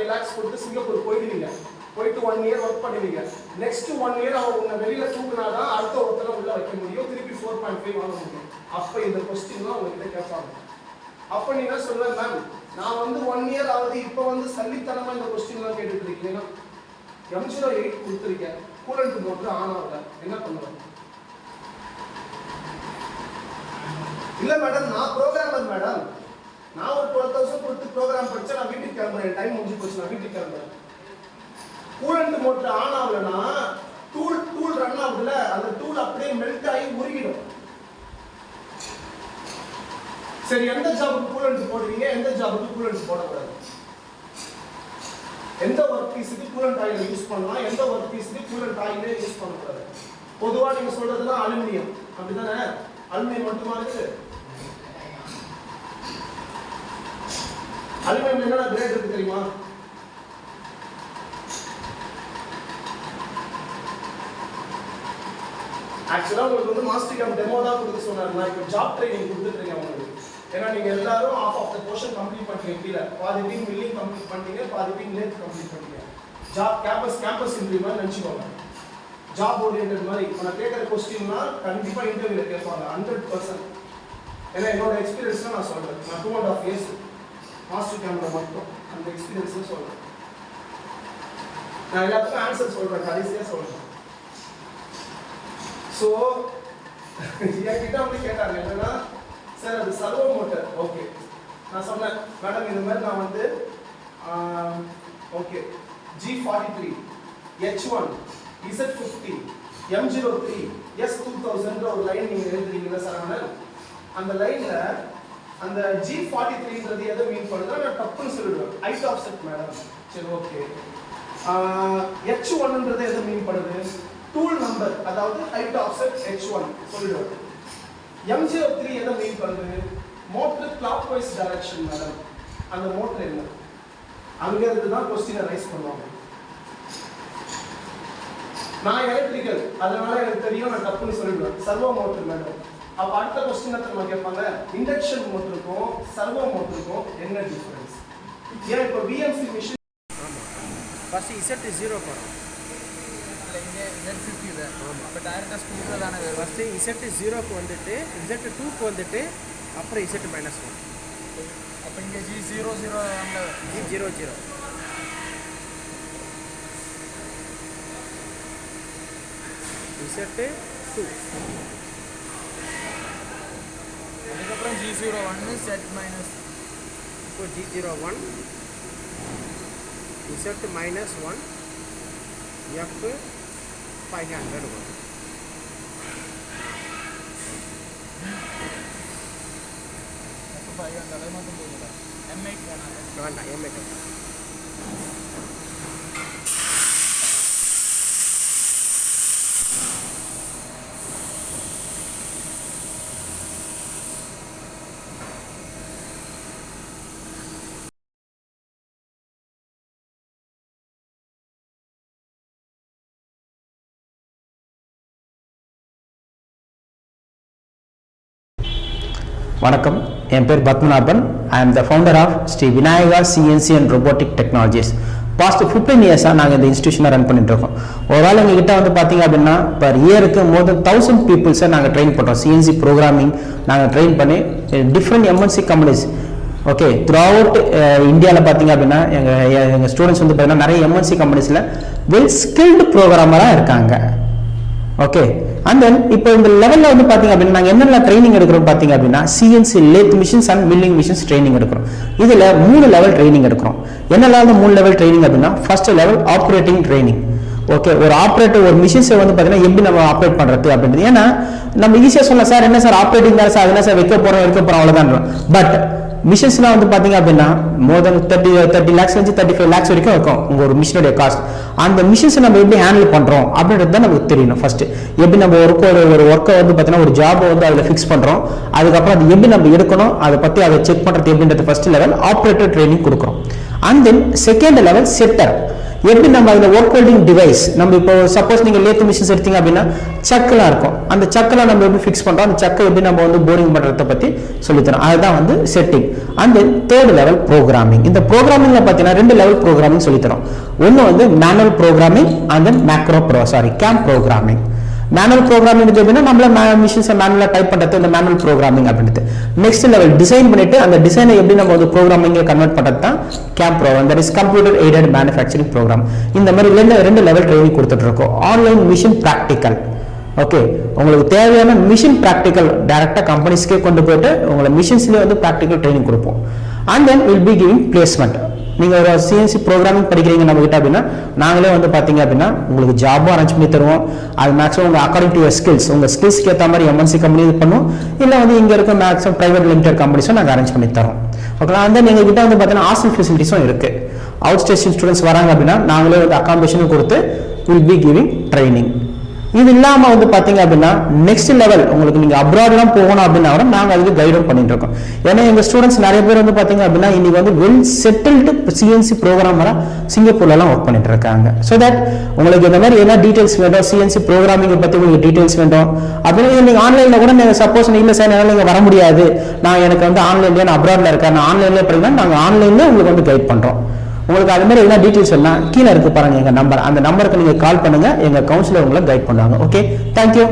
5 lakhs கொடுத்து Singapore போயிடுவீங்க. போயிட்டு 1 year ஒர்க் பண்ணுவீங்க. நெக்ஸ்ட் 1 year அவங்க உன்னை வெளியில தூக்குனாதான் அடுத்த ஒருத்தரை உள்ள வைக்க முடியும். திருப்பி 4.5 வாங்க முடியும். அப்ப இந்த கொஸ்டின்லாம் உங்ககிட்ட கேட்பாங்க. அப்ப நீ என்ன சொல்ற? மேம் நான் வந்து 1 year ஆகுது, இப்ப வந்து சல்லித்தனமா இந்த கொஸ்டின்லாம் கேட்டுட்டு இருக்கீங்கன்னா M08 கொடுத்துருக்கேன், கூலண்ட் மோட்டர் ஆன் ஆகல, என்ன பண்ணுவேன்? இல்ல மேடம் நான் ப்ரோக்ராமர் மேடம், நான் ஒரு 12,000 கொடுத்து ப்ரோக்ராம் படிச்சா நான் வீட்டுக்கு கிளம்புறேன், டைம் முடிஞ்சு போச்சு, நான் வீட்டுக்கு கிளம்புறேன். கூலண்ட் மோட்டர் ஆன் ஆகலன்னா டூல் ரன் ஆகுதுல, அந்த டூல் அப்படியே மெல்ட் ஆகி உருகிடும். சரி, எந்த ஜாபுக்கு கூலண்ட் போடுவீங்க, எந்த ஜாபுக்கு கூலண்ட் போடக்கூடாது? எந்த ஒர்க் பீஸுக்கு கூலண்ட் ஆயில் யூஸ் பண்ணலாம், எந்த ஒர்க் பீஸுக்கு கூலண்ட் ஆயிலே யூஸ் பண்ணக்கூடாது? பொதுவா நீங்க சொல்றதுலாம் அலுமினியம், அப்படிதானே? அலுமினியம் மட்டுமா இருக்கு? அலுமினியம் என்னென்ன கிரேட் இருக்கு தெரியுமா? ஆக்சுவலா உங்களுக்கு வந்து மாஸ்டர் கேம் டெமோ தான் கொடுக்க சொன்னாரு. நான் இப்போ ஜாப் ட்ரைனிங் கொடுத்துட்டு இருக்கேன் உங்களுக்கு. ஏன்னா நீங்க எல்லாரும் half of the portion complete பண்ணிட்டீங்க. கீழ பாதி டீம் மில்லிங் கம்ப்ளீட் பண்ணிட்டீங்க, பாதி டீம் லேத் கம்ப்ளீட் பண்ணிட்டீங்க. ஜாப் கேம்பஸ் இன்டர்வியூ மாதிரி நினைச்சுக்கோங்க. ஜாப் ஓரியன்டட் மாதிரி. இப்போ நான் கேட்குற கொஸ்டின்னா கண்டிப்பா இன்டர்வியூல கேட்பாங்க 100%. ஏன்னா என்னோட எக்ஸ்பீரியன்ஸ்ல நான் சொல்றேன். நான் 2.5 years மாஸ்டர் கேம்ல மட்டும் அந்த எக்ஸ்பீரியன்ஸ்ல சொல்றேன். நான் எல்லாத்துக்கும் ஆன்சர் சொல்றேன், கடைசியா சொல்றேன். ஸோ என்கிட்ட வந்து கேட்டாங்க என்னன்னா, சார் அது சர்வோ மோட்டர். ஓகே, நான் சொன்னேன் மேடம் இந்த மாதிரி நான் வந்து okay G43 H1 Z50 M03 S2000 ஒரு லைன் நீங்க எழுதுறீங்களா சார்? அந்த லைன்ல அந்த G43ன்றது எதை மீன் பண்ணுதுன்னா நான் தப்புன்னு சொல்லிடுவேன், ஹைட் ஆஃப்செட் மேடம். சரி ஓகே. H1ன்றது எதை மீன் பண்ணுது? டூல் நம்பர், அதாவது ஹைட் ஆஃப்செட் H1 சொல்லிடுவேன். M03 எதை மீன் பண்ணுது? Motor clockwise direction madam. அந்த மோட்டர் என்ன? அங்க இருந்து தான் क्वेश्चन ரைஸ் பண்ணுவாங்க. நான் எலக்ட்ரிக்கல், அதனால எனக்கு தெரியும், நான் தப்புன்னு சொல்லிடுவேன், சர்வோ மோட்டர் மேடம். அப்ப அடுத்த क्वेश्चन நம்ம கேட்பாங்க, இண்டக்ஷன் மோட்டருக்கும் சர்வோ மோட்டருக்கும் என்ன டிஃபரன்ஸ்? ஏன் இப்போ VMC மிஷின் ஃபர்ஸ்ட் Z0 போறோம், இங்கே Z50 தான். அப்போ டைரக்டாக ஸ்பீடில் தானே வரும். ஃபஸ்ட்டு Z0க்கு வந்துட்டு Z2க்கு வந்துட்டு அப்புறம் Z-1. அப்போ இங்கே G00 G00 Z2 அதுக்கப்புறம் G01 Z மைனஸ். இப்போ G01 Z-1 F500 வரும். F500 அது மட்டும் போகுதா? M8 வேணாம். வேண்டாம், M8. வணக்கம், என் பேர் Padmanabhan. I am the founder of Sri Vinayaka CNC and robotic technologies. Past 15 இயர்ஸாக நாங்கள் இந்த இன்ஸ்டியூஷனை ரன் பண்ணிட்டு இருக்கோம். ஒரு வேளை எங்ககிட்ட வந்து பார்த்தீங்க அப்படின்னா பர் இயருக்கு மோர் தென் 1000 பீப்புள்ஸை நாங்கள் ட்ரெயின் பண்ணுறோம். CNC ப்ரோக்ராமிங் நாங்கள் ட்ரெயின் பண்ணி different MNC companies okay through out இந்தியாவில் பார்த்தீங்க அப்படின்னா எங்கள் ஸ்டூடெண்ட்ஸ் வந்து பார்த்தீங்கன்னா நிறைய MNC கம்பெனிஸில் வெல் ஸ்கில்டு ப்ரோக்ராமராக இருக்காங்க. ஓகே, அண்ட் தென் இப்போ இந்த லெவலில் வந்து பார்த்தீங்க அப்படின்னா நாங்கள் என்னென்ன ட்ரைனிங் எடுக்கிறோம் பார்த்தீங்க அப்படின்னா CNC lathe machines and milling machines training எடுக்கிறோம். இதில் 3 லெவல் ட்ரைனிங் எடுக்கிறோம். என்னெல்லாம் 3 லெவல் ட்ரைனிங் அப்படின்னா, first level operating training. Okay, ஒரு ஆப்ரேட்டர் ஒரு மிஷின்ஸை வந்து பார்த்தீங்கன்னா எப்படி நம்ம ஆப்ரேட் பண்ணுறது அப்படின்றது. ஏன்னா நம்ம ஈஸியாக சொல்லலாம், சார் என்ன சார் ஆப்ரேட்டிங் தான் சார், என்ன சார் வைக்க போகிறோம் அவ்வளோதான். பட் மிஷின்ஸ்லாம் வந்து பார்த்தீங்க அப்படின்னா மோர் தென் 30 lakhs 35 lakhs வரைக்கும் இருக்கும் உங்கள் ஒரு மிஷினுடைய காஸ்ட். அந்த மிஷின்ஸை நம்ம எப்படி ஹேண்டில் பண்ணுறோம் அப்படின்றது தான் நமக்கு தெரியணும். ஃபர்ஸ்ட் எப்படி நம்ம ஒரு ஒர்க்கை வந்து பார்த்தீங்கன்னா ஒரு ஜாபை வந்து அதில் ஃபிக்ஸ் பண்ணுறோம், அதுக்கப்புறம் அது எப்படி நம்ம எடுக்கணும் அதை பற்றி அதை செக் பண்ணுறது எப்படின்றது ஃபர்ஸ்ட் லெவல் ஆப்ரேட்டர் ட்ரைனிங் கொடுக்குறோம். And then second level setter. எப்படி நம்ம அதில் ஒர்க் ஹோல்டிங் டிவைஸ் நம்ம இப்போ சப்போஸ் நீங்கள் லேத் மிஷின்ஸ் எடுத்தீங்க அப்படின்னா சக்கெல்லாம் இருக்கும், அந்த சக்கெல்லாம் நம்ம எப்படி ஃபிக்ஸ் பண்ணுறோம், அந்த சக்கை எப்படி நம்ம வந்து போரிங் பண்ணுறதை பற்றி சொல்லித்தரோம். அதுதான் வந்து setting. And then third level programming. இந்த ப்ரோக்ராமிங்கில் பார்த்தீங்கன்னா 2 லெவல் ப்ரோக்ராமிங் சொல்லித்தரோம். ஒன்று வந்து manual programming and then came programming. Manual programming அப்படின்னா நம்மள மிஷின்ஸை மேனுவலாக டைப் பண்ணுறது இந்த மேனுவல் ப்ரோக்ராமிங் அப்படின்ட்டு. நெக்ஸ்ட் லெவல் டிசைன் பண்ணிட்டு அந்த டிசைனை எப்படி நம்ம வந்து ப்ரோக்ராமிங்கை கன்வெர்ட் பண்ணுறது தான் CAM program, that is computer aided manufacturing program. இந்த மாதிரி 2 லெவல் ட்ரைனிங் கொடுத்துட்டு இருக்கோம். Online machine practical. ஓகே, உங்களுக்கு தேவையான மிஷின் ப்ராக்டிக்கல் டைரக்டாக கம்பெனிஸ்க்கே கொண்டு போயிட்டு உங்களை மிஷின்ஸ்லேயே வந்து ப்ராக்டிக்கல் ட்ரைனிங் கொடுப்போம். And then will be giving placement. நீங்கள் ஒரு சிஎன்சி ப்ரோக்ராமிங் படிக்கிறீங்க நம்ம கிட்ட அப்படின்னா நாங்களே வந்து பார்த்தீங்க அப்படின்னா உங்களுக்கு ஜாபும் அரேஞ்ச் பண்ணி தருவோம். அது மேக்ஸிமம் உங்கள் அக்கார்டிங் டு யுவர் ஸ்கில்ஸ், உங்கள் ஸ்கில்ஸ்க்கு ஏற்ற மாதிரி MNC கம்பெனி இது பண்ணுவோம், இல்லை வந்து இங்கே இருக்க மேக்ஸிமம் பிரைவேட் லிமிடெட் கம்பெனிஸும் நாங்கள் அரேஞ்ச் பண்ணி தரோம். ஓகேங்களா? அந்த எங்கள் கிட்ட வந்து பார்த்தீங்கன்னா ஹாஸ்டல் ஃபெசிலிட்டிஸும் இருக்குது. அவுட் ஸ்டேஷன் ஸ்டூடெண்ட்ஸ் வராங்க அப்படின்னா நாங்களே வந்து அகாமடேஷனும் கொடுத்து வில் பி கிவிங் ட்ரைனிங். இது இல்லாமல் வந்து பார்த்தீங்க அப்படின்னா நெக்ஸ்ட் லெவல் உங்களுக்கு நீங்கள் அப்ராட்லாம் போகணும் அப்படின்னா கூட நாங்கள் அதுக்கு கைடும் பண்ணிட்டு இருக்கோம். ஏன்னா எங்கள் ஸ்டூடெண்ட்ஸ் நிறைய பேர் வந்து பார்த்தீங்க அப்படின்னா இன்னைக்கு வந்து வெல் செட்டில்டு சிஎன்சி ப்ரோக்ராமராக சிங்கப்பூர்லாம் ஒர்க் பண்ணிட்டு இருக்காங்க. ஸோ தட் உங்களுக்கு இந்த மாதிரி என்ன டீட்டெயில்ஸ் வேணும், சிஎன்சி ப்ரோக்ராமிங்கை பற்றி உங்களுக்கு டீட்டெயில்ஸ் வேணும் அப்படின்னா நீங்கள் ஆன்லைனில் கூட நீங்கள் சப்போஸ் இல்லை சார் என்னால் நீங்கள் வர முடியாது, நான் எனக்கு வந்து ஆன்லைன்லேயே நான் அப்ராடில் இருக்கேன், நான் ஆன்லைன்லேயே படிக்கலாம், நாங்கள் ஆன்லைன்லேயே உங்களுக்கு வந்து கைட் பண்ணுறோம். உங்களுக்கு அது மாதிரி என்ன டீட்டெயில்ஸ் வேணா கீழே இருக்கு பாருங்க எங்க நம்பர், அந்த நம்பருக்கு நீங்க கால் பண்ணுங்க, எங்க கவுன்சிலர் உங்களை கைட் பண்ணுவாங்க. Okay, thank you.